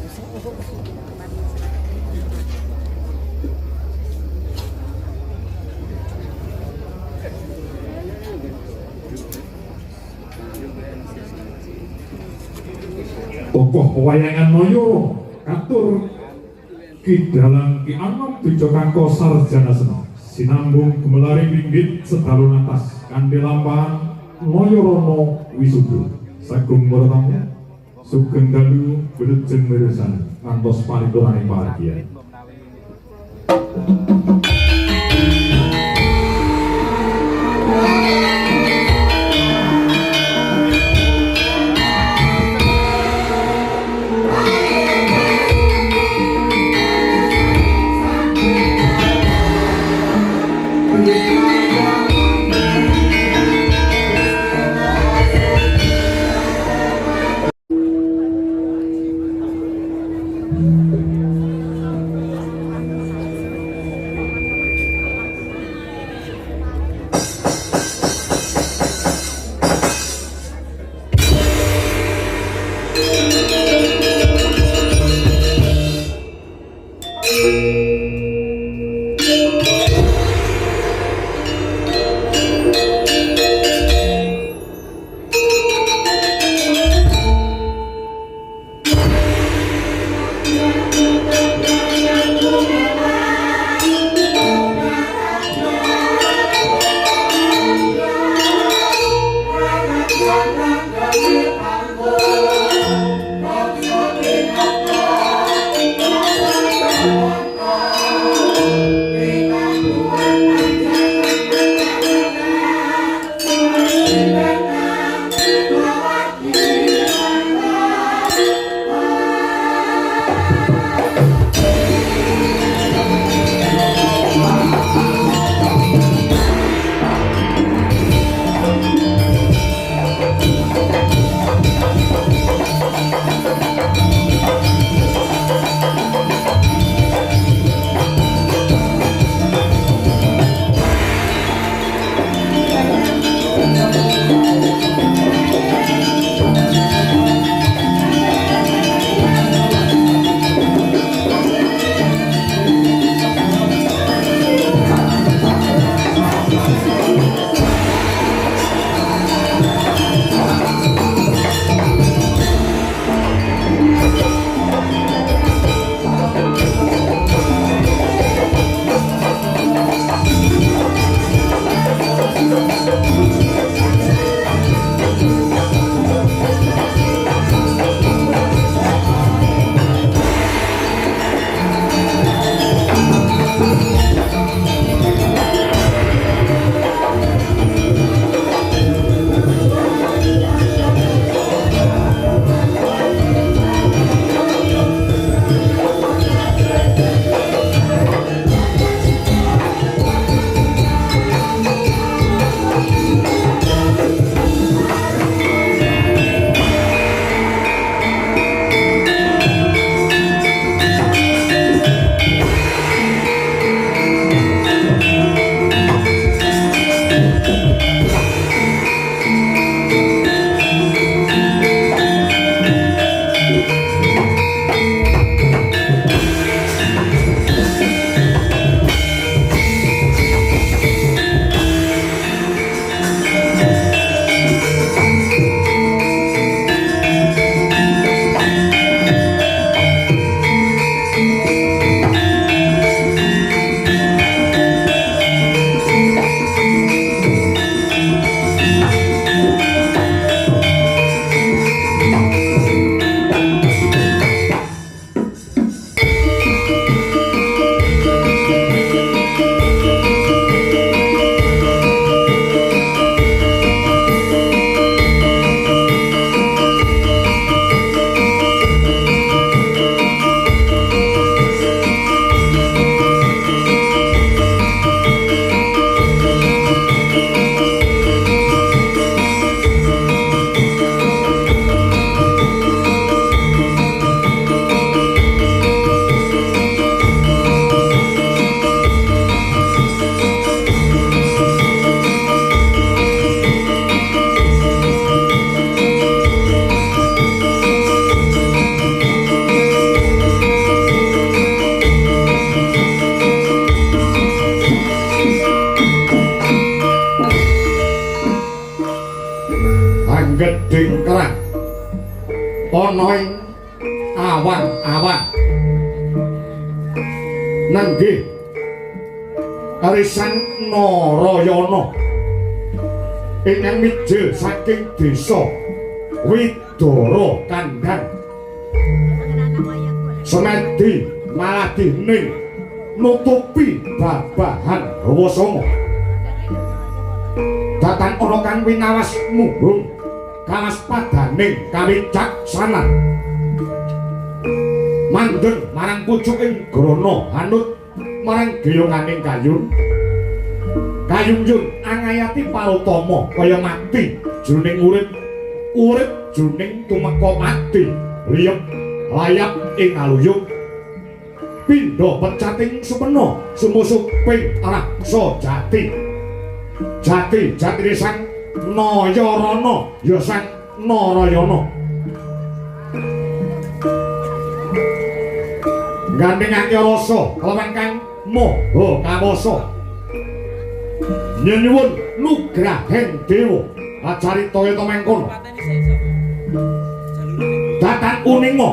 Tokoh pewayangan Noyo katur Ki Dalang Ki Anom Dijokangko Sarjana Seni sinambung gemelari pinggit sedalun atas kandhe lampahan Noyo Rono Wisudo sagung mertamu sugeng dalu wilujeng mirsani ngantos paripurnaning pahargyan. dingkrang ana ing awan-awan nanggih arisan Narayana ingkang mijil saking desa Widara Kandhang semedi maladihning nutupi babahan Rawasanga datan ana kang winawas mumbung kawas padaning kawicaksanan mandheng marang pucuking grana hanut marang geyonganing kayun kayunjun angayati palutama kaya mati jroning urip jroning tumeka mati liyep layap ing aluyung pindha pecating supena sumusuping raksa jati jatine sang Nayarana ya sang Narayana gandhengake rasa kelawan kang maha kawasa nyuwun nugrahing dewa acarita yata mangkono datan uninga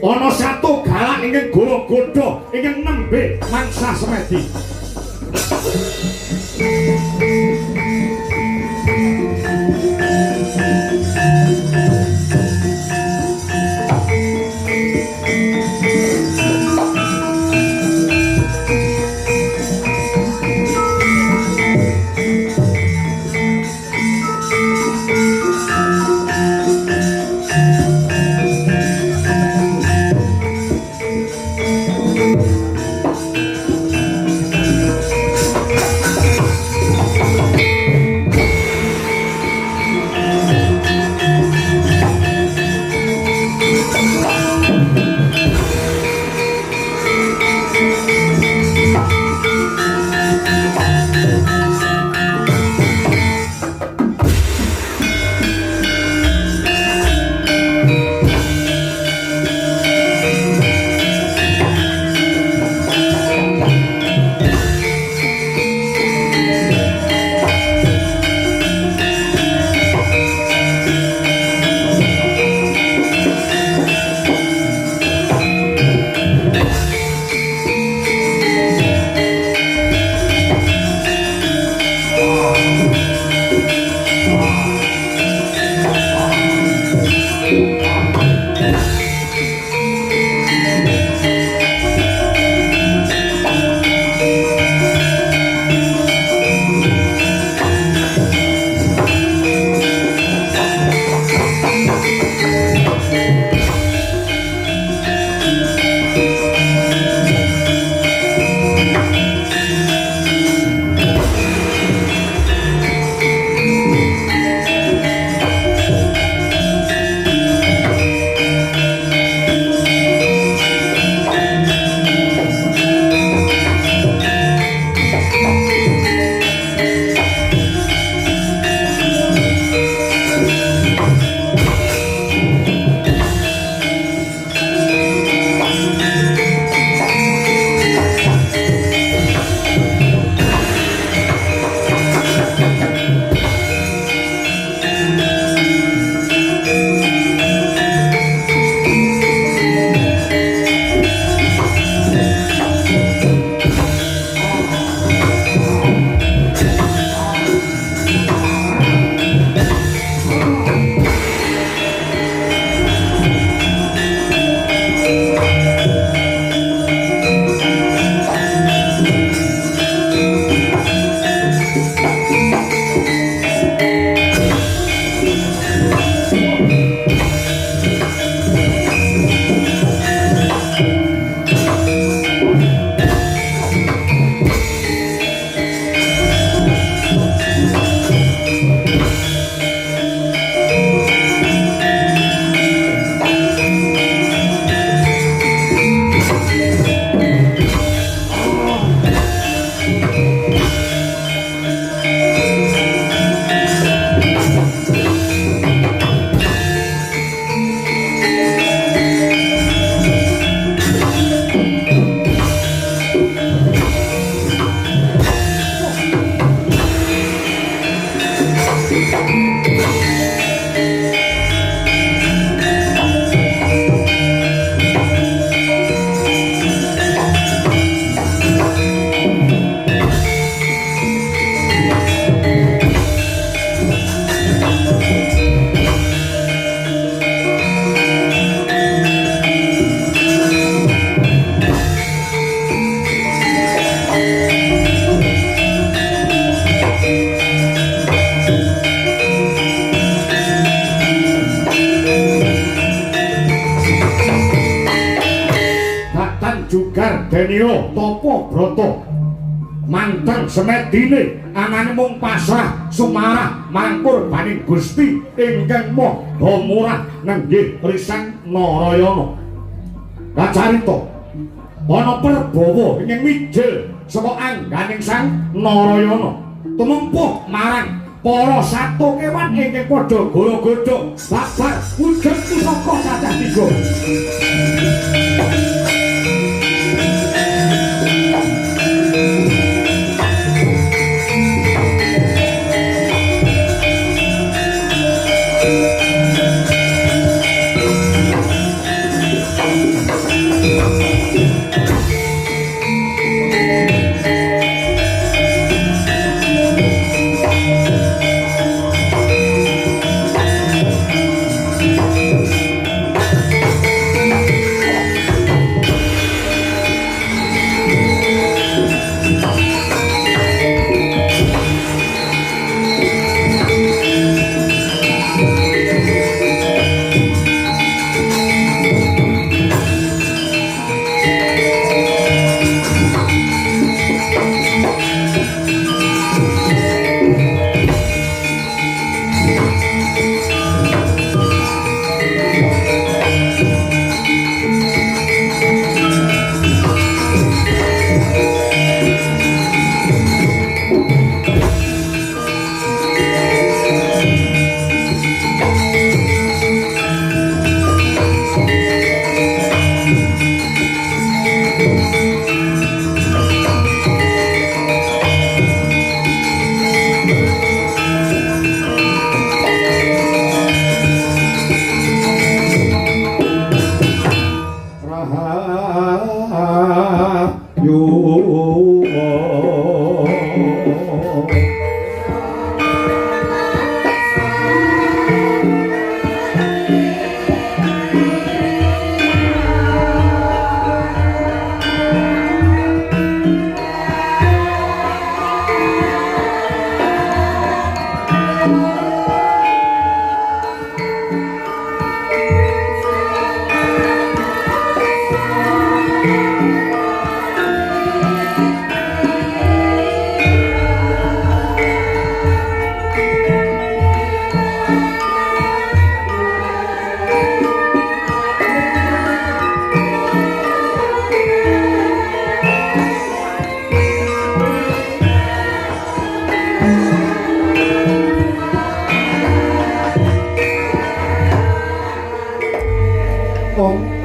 ana satu galak ingkang golo-godo ingkang nembe mangsa semedi Jugar Denio Topo Broto manteng semedine anane mung pasrah sumarah mangkur baning Gusti ingkang Maha Murah nenggih Risang Narayana. Kacarita ana Prabawa ing mijil saka angganing Sang Narayana tumempuh marang para sato kewan ingkang padha goro-godhog babar wujud pusaka cacah 3.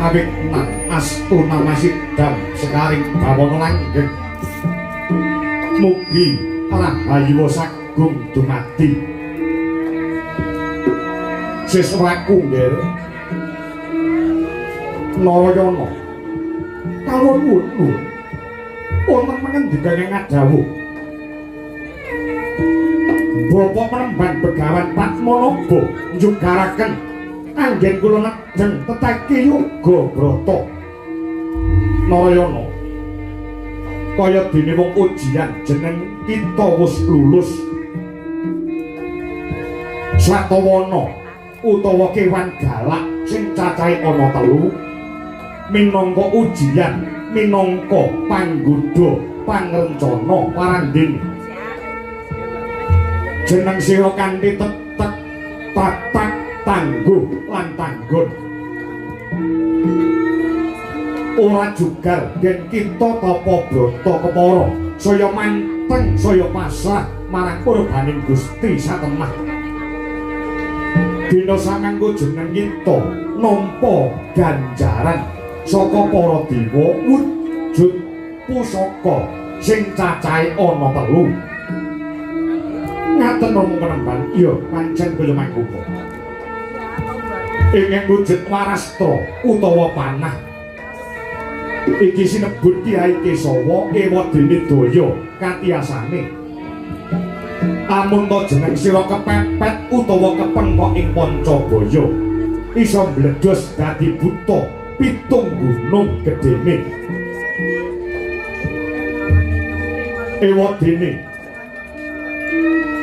awit nang astuna masidam sekaring bawana langgeng mugi rahayu sagung dumadi sesraku nggih Narayana kawon wulu wonten pangendikane ngadhawuh Bapak Penemban Begawan Patmanaba njugaraken anggen kula nedeng teteki yoga brata Narayana kaya dene wong ujian jeneng kita wis lulus Satawana utawa kewan galak sing cacahe ana 3 minangka ujian minangka panggoda pangrencana parandene jeneng sira kanthi tetek tatak tangguh lan tanggon ora jugar yen kita tapa brata kepara saya manteng saya pasrah marang kurbaning Gusti satemah dina samangko jeneng kita nampa ganjaran saka para dewa wujud pusaka sing cacahe ana 3 ngaten Rama Penemban iya pancen kaya mangkono ingkang wujud warastra utawa panah iki sinebut Kyai Kesawa ewadene daya katiasane amun to jeneng sira kepepet utawa kepengkok ing Pancabaya isa mbledhos dadi buta 7 gunung gedene ewadene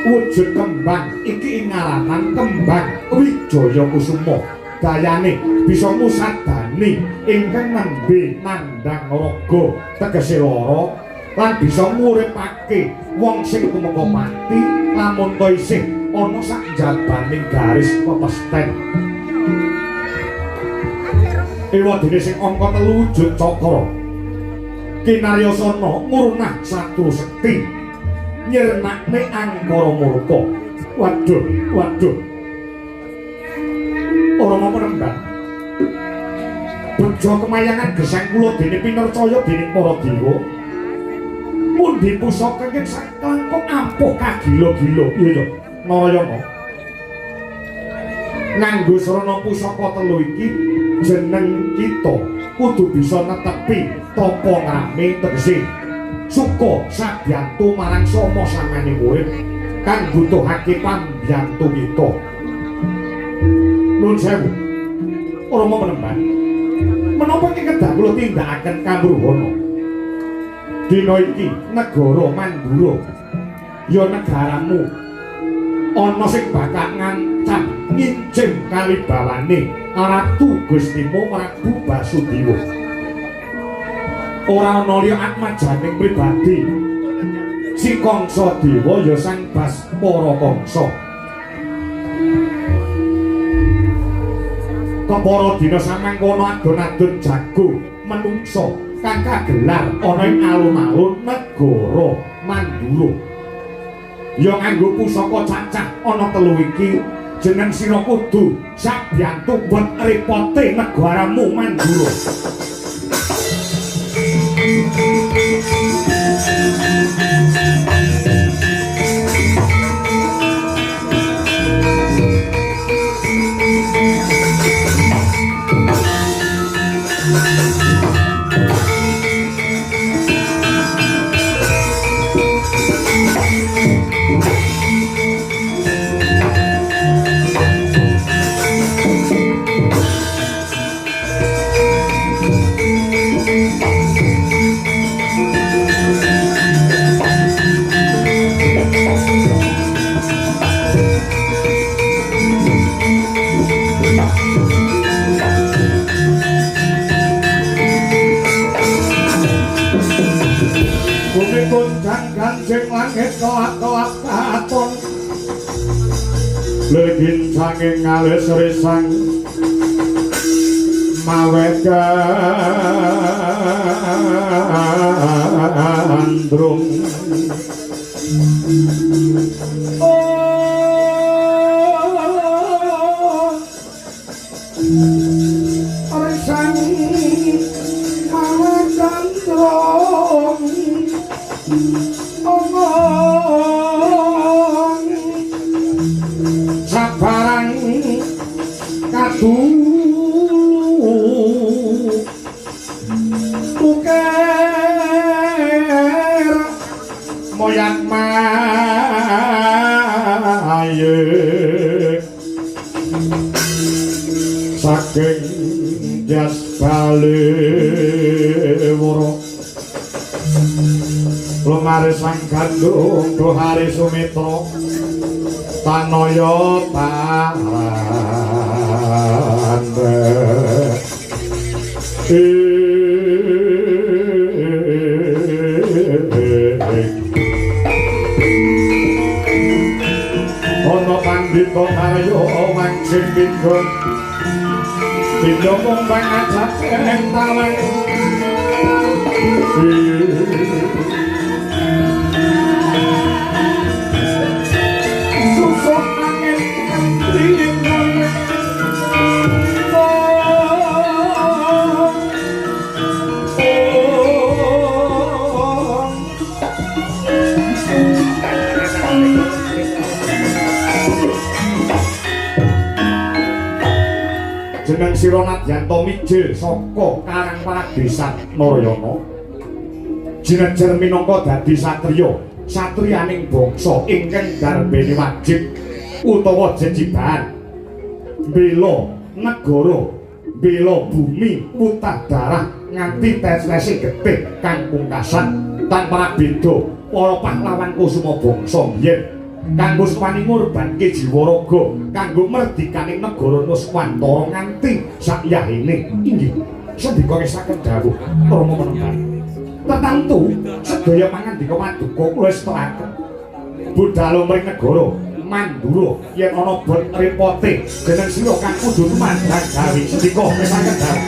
wujud kembang iki ing ngaranan kembang Wijaya Kusuma dayane bisa ngusadani ingkang nembe nandhang raga tegese lara lan bisa nguripake wong sing tumeka mati lamun to isih ana sak jabaning garis pepesten. Ewadene sing angka 3 wujud cakra kinaryasana ngurnah satu sekti nyernakne angkara murka. Waduh, waduh. Ora mau nembang. Bejo kemayangan gesang kula dene pinarcaya dening para dewa. Pundi pusaka ingkang saklengkung ampuh kagila-gila. Iya ya, Narayana. Nganggo srana pusaka telu iki jeneng kita kudu bisa netepi tapa ngrame tegese suka sadyantu marang sama samane urip kang butuhake pambiyantu kita. Nuwun sewu. Ora mau menembang. Menapa iki kedah kula tindakaken kamruhana? Dina iki negara Mandura ya negaramu ana sing bakal ngancam ngincim kalibawane Ratu Gustimu Prabu Basudewa. Ora ana liya atmajaning pribadi si Kangsa Dewa ya sang Baspara Kangsa. Kepara dina samangkono adon-adon jago menungsa kang kagelar ana ing alun-alun negara Mandura. Ya nganggo pusaka cacah ana 3 iki jeneng sira kudu sabyantu buat repote negaramu Mandura. Ganjeng langit kelap-kelap katon legin sanging ngalis risang mawet gandrung risang mawet gandrung sabarang kadu tuker moyak maye saking jas balewara lumare sang gandung dohare sumitra tanaya tandhe ana pandhita karya mancing pindha pindha mumbang ajak ing taman jeneng sira Nadyanto mijil saka Karang Pradesan Narayana. Jinejer minangka dadi satriya, satriyaning bangsa ingkang garbene wajib utawa jejiban bela negara, bela bumi, mutah darah nganti tes-tese getih kang pungkasan tanpa beda para pahlawan kusuma bangsa biyen kanggo supani ngorbanke jiwa raga kanggo merdikaning negara Nuswantara nganti sakyahene inggih sendika kesaken dawuh Rama Panembahan tetantu sedaya pangandika paduka kula esteraken budhal mring negara Mandura yen ana bot repote jeneng sira kang kudu mandhang gawe sendika kesaken dawuh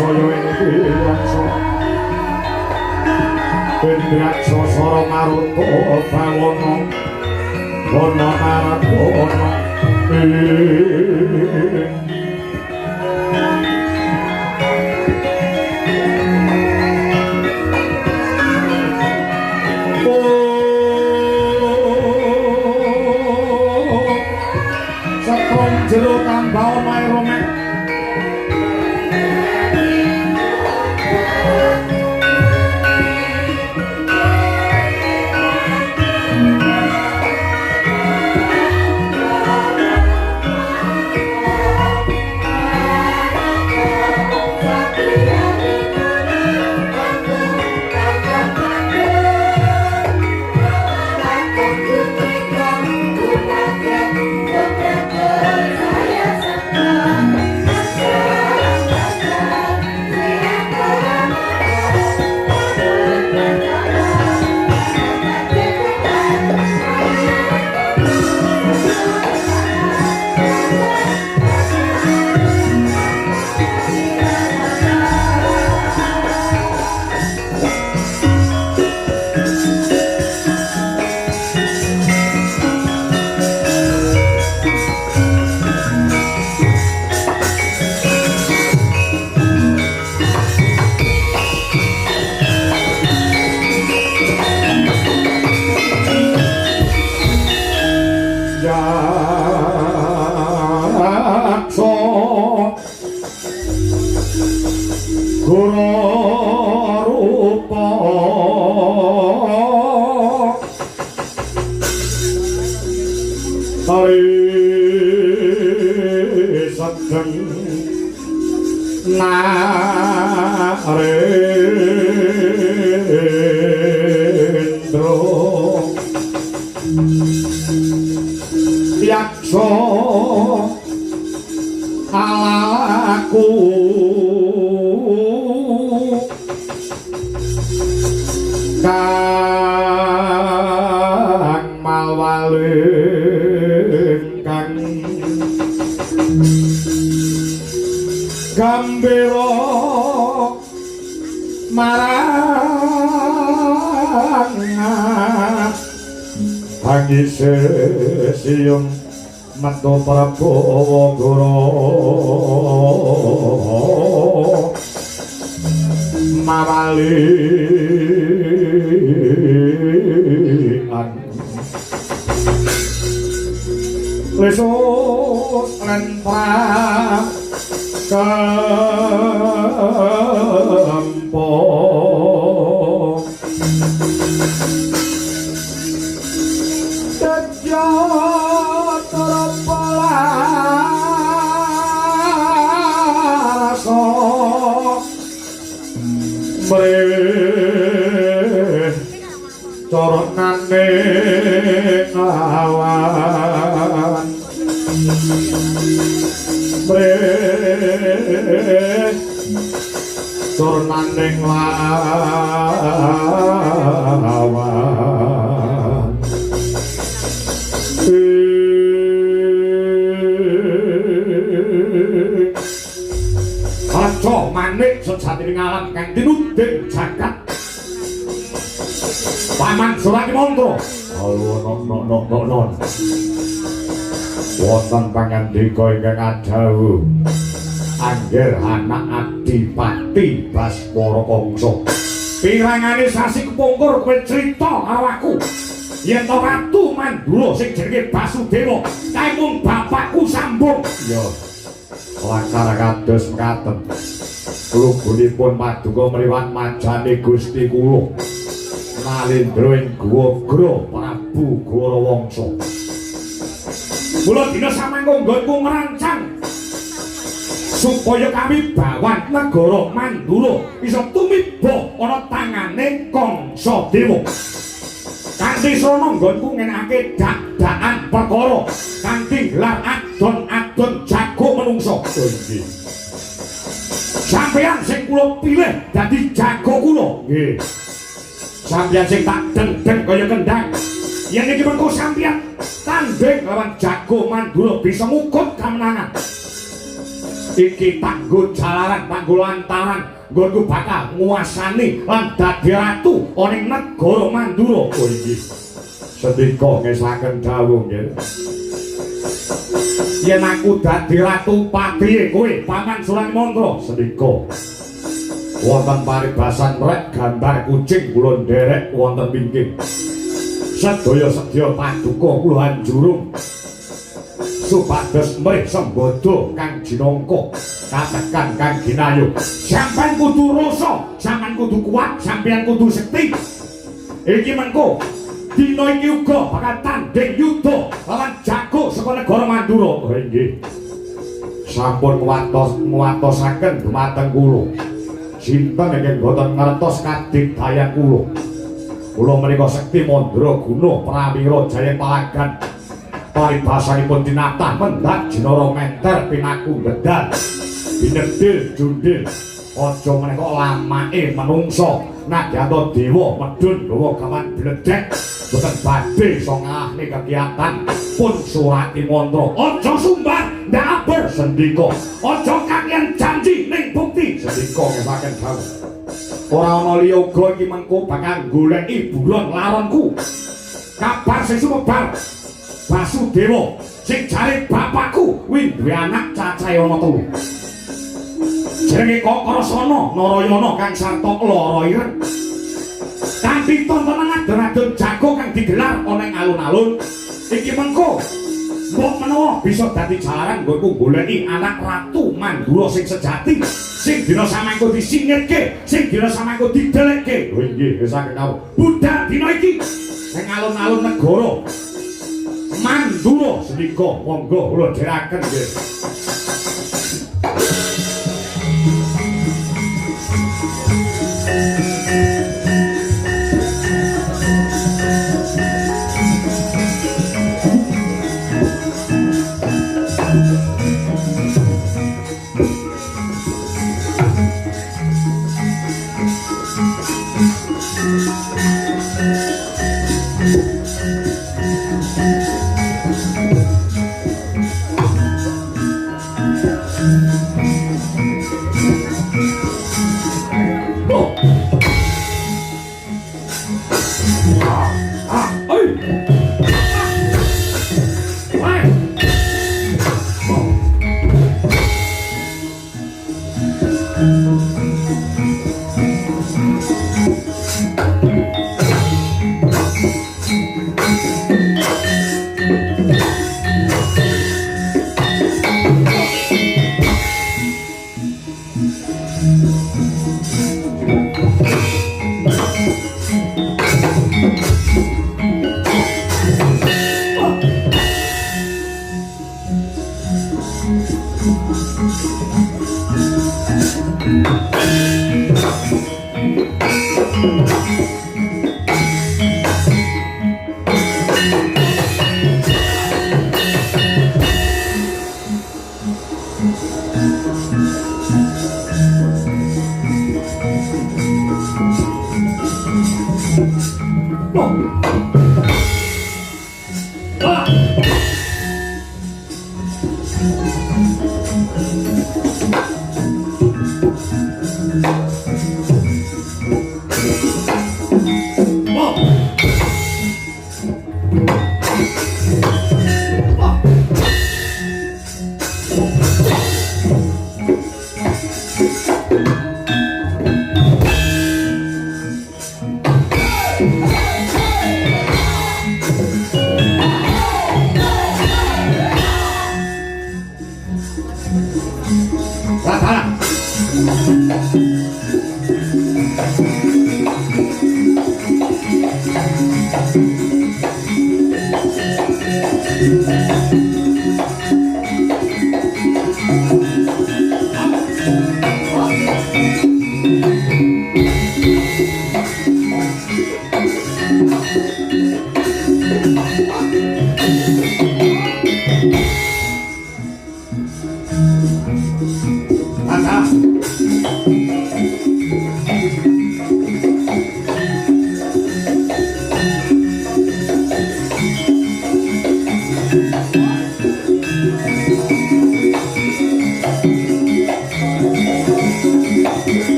saya ing wangsa Indraksa sara maruta bawana ana narapana Setrum jero tambah omahe romek Yakso alaku kang mawaleng kang gambira marang hangise siyung metu Prabowo Goro mawali lesus lan kempo coronane awan coronane awan Raja manik sejatining alam kang tinunding jagat Paman Surati Mantra non wonten pangandika ingkang adhawuh angger anak Adipati Baspara Kangsa pirangane sasi kepungkur kowe crita awakku yen to Ratu Mandura sing jenenge Basudewa kae mung bapakku sambung ya lakar kados mekaten lugunipun paduka mliwat majane Gusti kula Nalendra ing Guwa Prabu Gorawangsa. Kula dina samangka nggonku ngrancang supaya kami bawan negara Mandura bisa tumiba ana tangane Kangsadewa. Kanthi srana nggonku ngenake dak-dakan perkara kanthi gelar adon-adon jago menungsa. Sampeyan sing kula pilih dadi jago kula. Nggih. Sampeyan sing tak deng-deng kaya kendhang. Yen iki mengko sampeyan tanding lawan jago Mandura bisa mukut kamenangan. iki tanggo jalaran tanggo lantaran nggonku bakal nguasani lan dadi ratu ana ing negara Mandura. Oh iki sedika ngesaken dawuh nggih. Yen aku dadi ratu patriye kowe paman Surang Mantra sedika wonten paribasan rek gambar kucing kula nderek wonten pinggir sedaya sedya paduka kula anjurung supados mrih sembodo kang jinangka katekan kang ginayu sampean kudu rasa sampean kudu kuat sampean kudu sekti iki mengko dina iki uga bakal tanding yuda lawan jago saka negara Mandura. Oh nggih sampun nguwatosaken dumateng kula sinten ingkang boten ngertos kadigdayan kula. Kula menika sekti Mandra Guna Prawira Jaya Palagan. Paribasanipun tinatah mendhat jinara menter pinaku bedal. Binedil jundil aja menika lamake manungsa nadyanto dewa medun gawa gawan bledhek boten badhe iso ngalahne kegiatan pun surati mantra. Aja sumbar ndak aber sendika. Aja kakean janji ning bukti sendika ngesaken dawuh. Ora ana liya uga iki mengko bakal goleki buron laronku. Kabar sing sumebar Basudewa sing jare bapakku kuwi duwe anak cacahe ana 3. Jenenge Kakrasana Narayana kang sarta lara ireng. Kanthi tontonan adon-adon jago kang digelar ana ing alun-alun iki mengko mbok menawa bisa dadi jalaran nggonku goleki anak ratu Mandura sing sejati sing dina samangko disingirke sing dina samangko didelekke. Oh nggih saking kawuh budal dina iki ning alun-alun negara Mandura sedika monggo kula dherekaken nggih.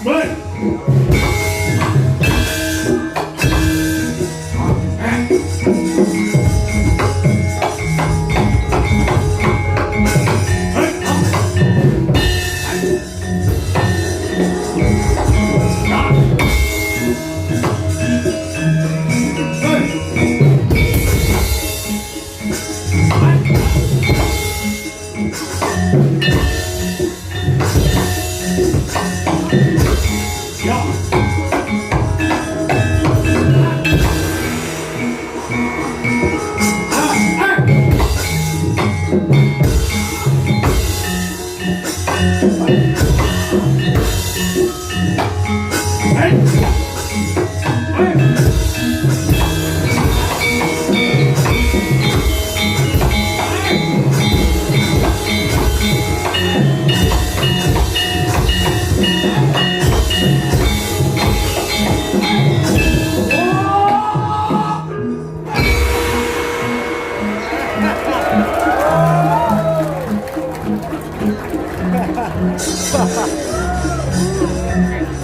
Mulai.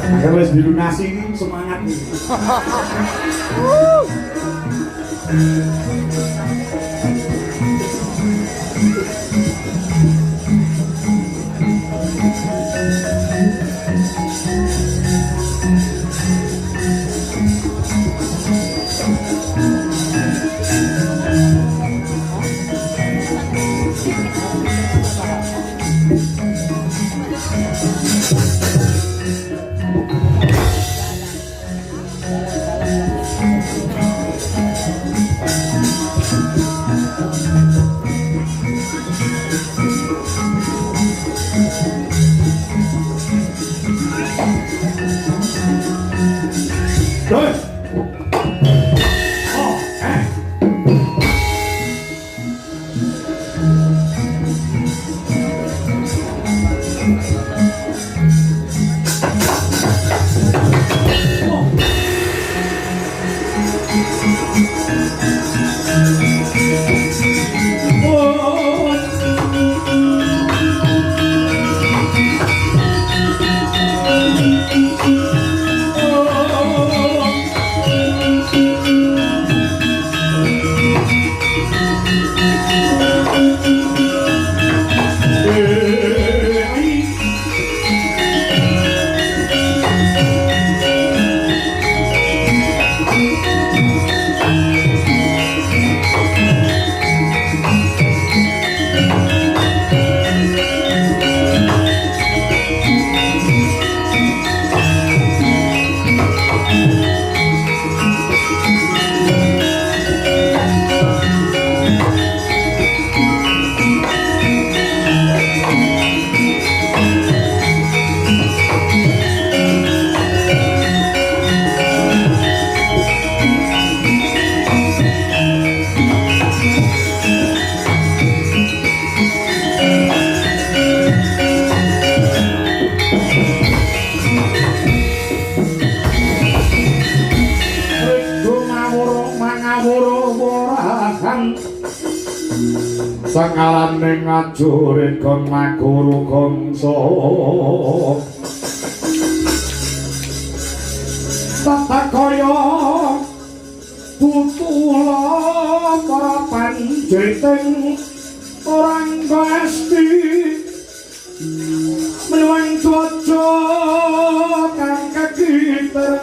Agar wis dilunasi ini semangat nih. Sangalane ngajurit kon maguru gongso tata kaya tutula para panjiting orang pasti mewang cuaca kang kakiter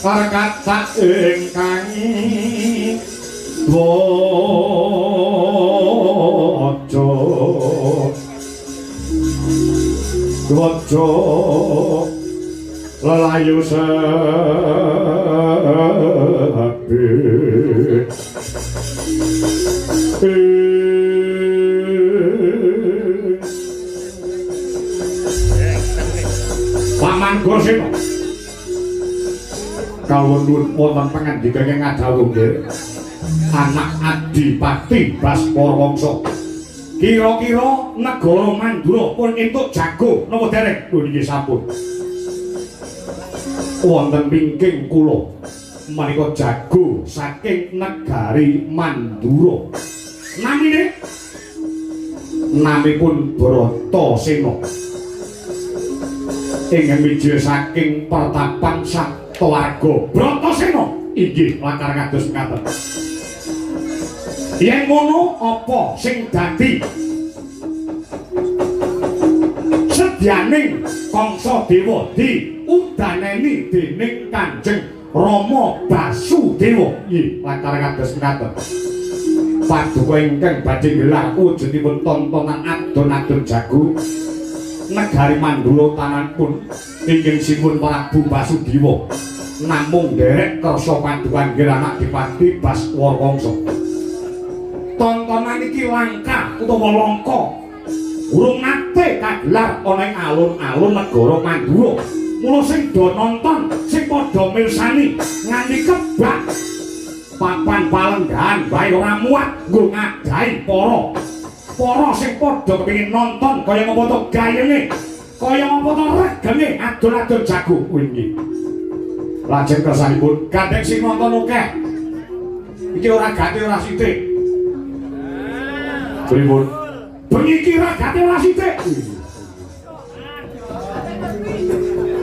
kata ingkang Gojo lelayu sepi Paman Gosino kawon wonten pangandika ing ngadhawuh nggih anak Adipati Baskara Wangsa kira-kira negara Mandura pun entuk jago napa dereng lho niki sampun wonten wingking kula menika jago saking negari Mandura namine namipun Bratasena ingkang mijil saking pertapan Saptawarga Bratasena inggih lakar kados mekaten. Yen ngono apa sing dadi sedyaning Kangsa Dewa diudaneni dening Kanjeng Rama Basudewa nggih lakar kados mekaten. Paduka ingkang badhe gelar wujudipun tontonan adon-adon jago negari Mandura tananipun inggih sipun Prabu Basudewa namung derek kersa padukan nggih anak Dipati Baswara. Tontonan iki langka utawa langka urung nate kagelar ana ing alun-alun negara Mandura. Mula sing do nonton sing padha mirsani nganti kebak papan palenggahan bae ora muat nggo ngadahi para sing padha kepengin nonton kaya ngapa to gayenge kaya ngapa to regenge adon-adon jago wingi. Lajeng kersanipun gandeng sing nonton akeh. Iki ora gate ora sithik. Pripun? Bengi iki ora gate ora sithik.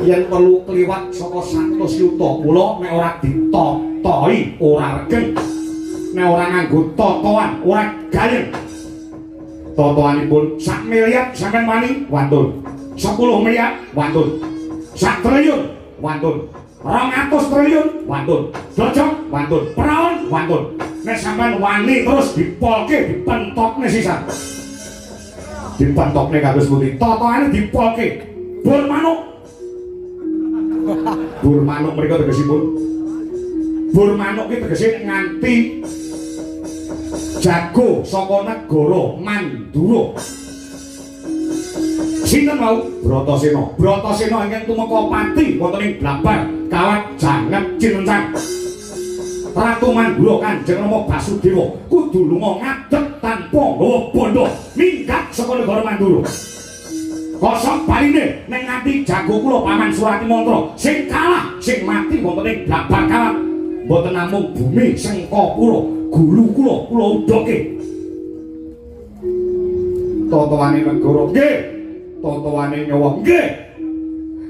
Yen perlu kliwat saka 100 yuta kula nek ora ditotohi ora regeng. Nek ora nganggo totoan ora gayeng. Totoanipun 1 miliar sampean wani wantun. 10 miliar wantun. 1 triliun wantun. 200 triliun wantun. Dojok wantun. Praon wantun. Nek sampean wani terus dipolke dipentokne sisan. Dipentokne kados pundi? Totoane dipolke. Bur manuk. Bur manuk mriku tegesipun. Bur manuk iki tegese nganti jago saka negara Mandura. Sinten mau? Bratasena. Bratasena ingkang tumeka pati wonten ing Blabar kawat janget Cilencang. Ratu Mandura Kanjeng Rama Basudewa kudu lunga ngadeg tanpa nggawa bondo minggat saka negara Mandura. Kosok baline ning nganti jago kula Paman Surati Mantra sing kalah sing mati wonten ing Blabar kawat mboten namung bumi Sengkapura gulu kula udoke. Totoane negara nggih, totoane nyawa nggih.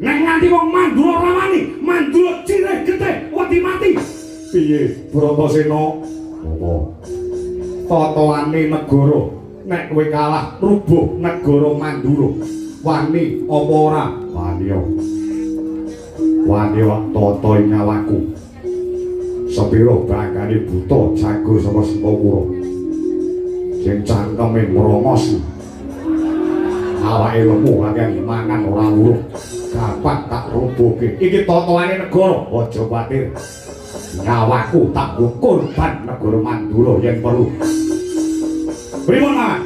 Nek nganti wong Mandura rawani, Mandura cireh getih wedi mati. Piye Bratasena? Apa? Totoane negara nek kowe kalah rubuh negara Mandura. Wani apa ora? Wani. Wani toto nyawaku. Sepiro bakane buta jago saka Sengkapura. Sing cangkeme merongos. Awake lemu akeh mangan ora urung. Gampang tak rubuhke. Iki totoane negara, aja kuwatir. Nyawaku tak korban negara Mandura yen perlu. Pripun, Mas?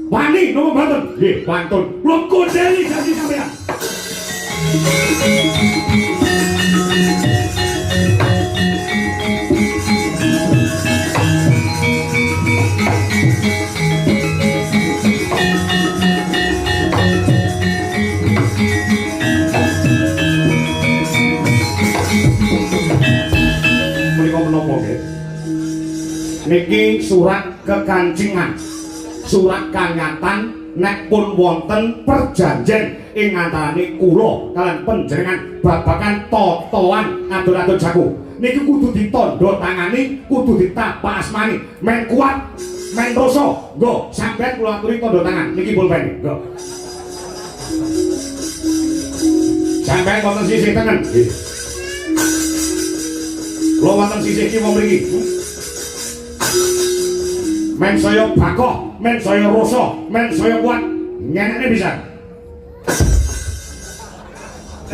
Wani nopo mboten? Nggih, pantun. Kula kondeli janji sampeyan. Menika menapa nggih? Niki surat kekancingan. Surat kanyatan nek pun wonten perjanjian ing antarané kula kaliyan panjenengan babagan totoan adon-adon jago. Niki kudu ditandha tangani, kudu ditapak asmani. Men kuat, men rasa. Nggo, sampeyan kula aturi tandha tangan. Niki pulpen. Nggo. Sampeyan wonten sisih tengen. Nggih. Kula wonten sisih kiwa mriki. Men saya bakoh, men saya rasa, men saya kuat, nyenekne bisa.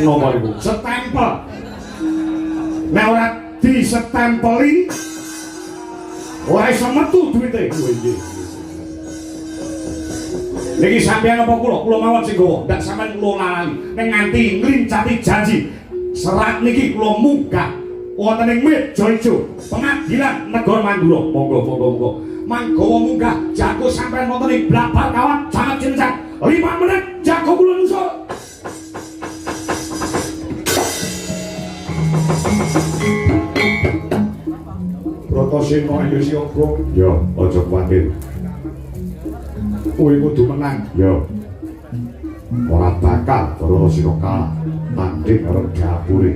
Napa niku? Setempel. Nek ora disestempeli, ora iso metu duwite. Niki sampeyan apa kula? Kula mawon sing gawa, ndak sampeyan kula lalani. Nek nganti nglincati janji, serat niki kula munggah wonten ing Meja Ijo, Pengadilan Negara Mandura. Monggo. Manggawa munggah jago sampeyan wonten ing Blabar kawat sangat Cilencang. 5 menit jago kula nusul. Bratasena Indonesia Bro. Ya, aja kuwatir. Kowe kudu menang. Ya. Ora bakal Brahmasena kalah tanding karo dapure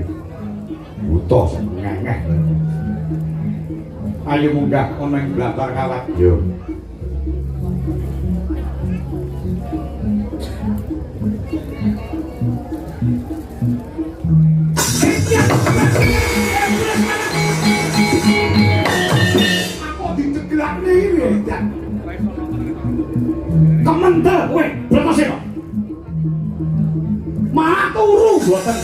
buta sing ngengeh. Ayo munggah ana ing blabar kawat. Yo. Aku diceglak iki, Jan. Kemendel kowe, Brahmasena. Malah turu boten.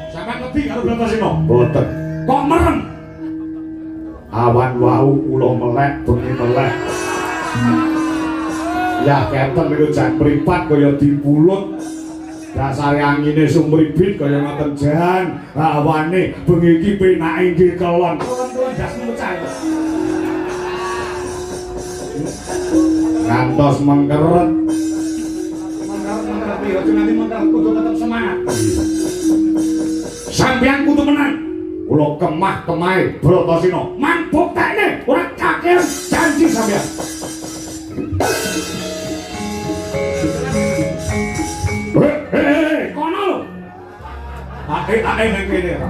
Sampeyan ngerti karo Brahmasena? Boten. Kok merem? Awan wau kula melek bengi melek. Ya kenten niku jan mripat kaya dipulut. Dasare angine sumribit kaya ngoten jan. Awane bengi iki penake nggih kelon. Kelon jas mucah. Ngantos mengkeret. Mengkeret piye? Aja nganti mengkeret kudu tetep semangat. Sampeyan kudu menang. Kula kemah-kemahe Bratasena. Man buktekne ora kakir janji sampeyan. Hei, kono lho. Ae nang kene ra.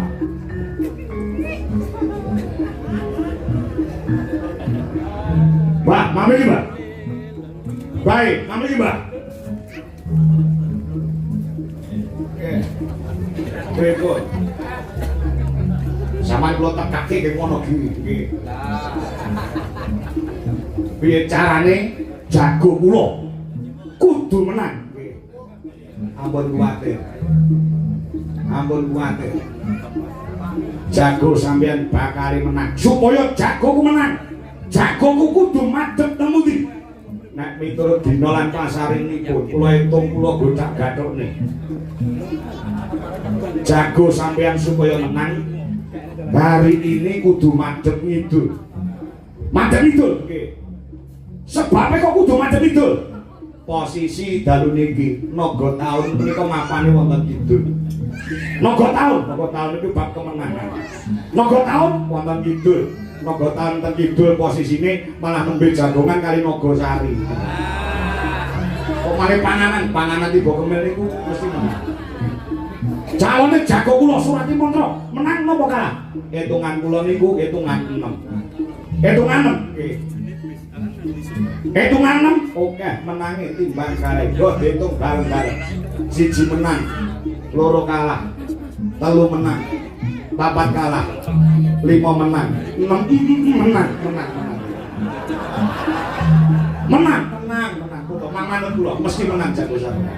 Mbak, mami iki, Mbak. Baik, mami iki, Mbak. Berikut. Sampeyan kula tekake nggih ngono iki. Piye carane jago kula kudu menang. Ampun kuwatir. Ampun kuwatir. Jago sampeyan bakal menang. Supaya jagoku menang. Jagoku kudu madhep temu ndi. Nek miturut dina lan pasaringipun kula hitung kula godak gathukne. Jago sampeyan supaya menang. Hari ini kudu madhep ngidul. Madhep ngidul nggih. Sebabnya kok kudu madhep ngidul? Posisi dalu niki naga taun menika mapane wonten kidul. Naga taun niku bab kemenangan. Naga taun wonten kidul. Naga taun ten kidul posisine malah nembe jagongan kali naga sari. Kok mari panganan tiba kemel niku mesti menang. Calone jago kula Surati Mantra menang napa kalah? Hitungan kula niku hitungan 6. Hitungan 6. Nggih. Hitungan 6 oke menangi timbang kare yo dihitung bareng-bareng. 1 menang, 2 kalah, 3 menang, 4 kalah, 5 menang, 6 menang. Menang. Kudu mangan kula mesti menang jago sampeyan.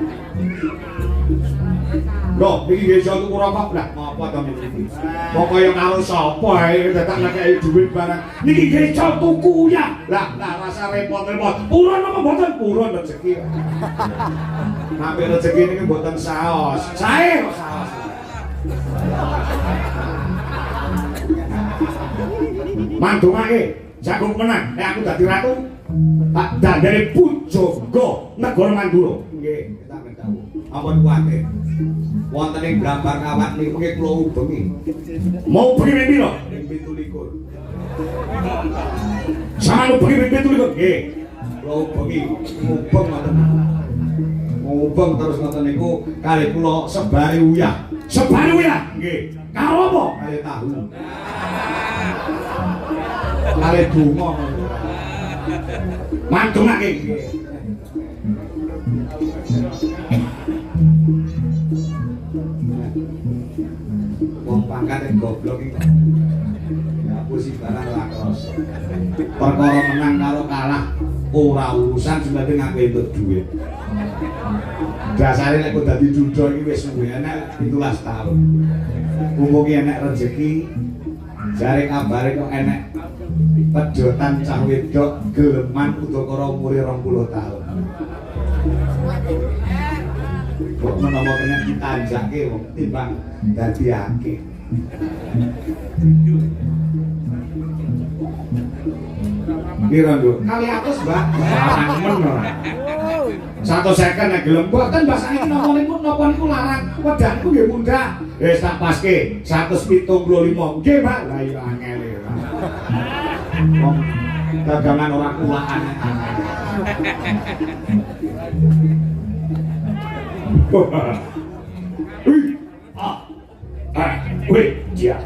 Loh, iki nggih iso tuku rokok lah, apa to niki? Pokoke karo sapa ae dadak ngekeki dhuwit barang. Niki nggih iso tuku ya. Lah rasa repot-repot. Purun apa mboten purun rezeki. Nampi rezeki niki mboten saos. Sae kok saos. Mandungake jago menang. Nek aku dadi ratu, tak dandane pujaga negara Mandura. Nggih, tak dawuh. Ampun kuwatir. Wonten ing Blambar Kawat niku mengke kula ubengi. Mau bengi ping pira? Ping 17. Sampeyan ubengi ping 17. Nggih. Kula ubengi mubeng ngoten. Mubeng terus ngoten niku kali kula sebari uyah. Sebari uyah? Nggih. Karo apa? Kali tahu. Kali donga. Mandungake. Wong pangkat goblok iki. Ngapusi barang lakros. Perkara menang karo kalah ora urusan sebab nganggo entuk dhuwit. Dasare nek kok dadi duda iki wis suwe enek 17 tahun. Umume enek rezeki. Jare kabare kok enek pejotan cah wedok geleman udakara umure 20 tahun. Kok menawa kena ditanjake wong timbang dadi akeh. Pira lho? Kali atus, Mbak. Larang men ora. 150 nek gelem mboten basane napa niku larang. Wedangku nggih mundhak. Wis tak paske 175. Nggih, Mbak. Lah iya angel. Wong dagangan ora kulaan. Wih, wih, ya.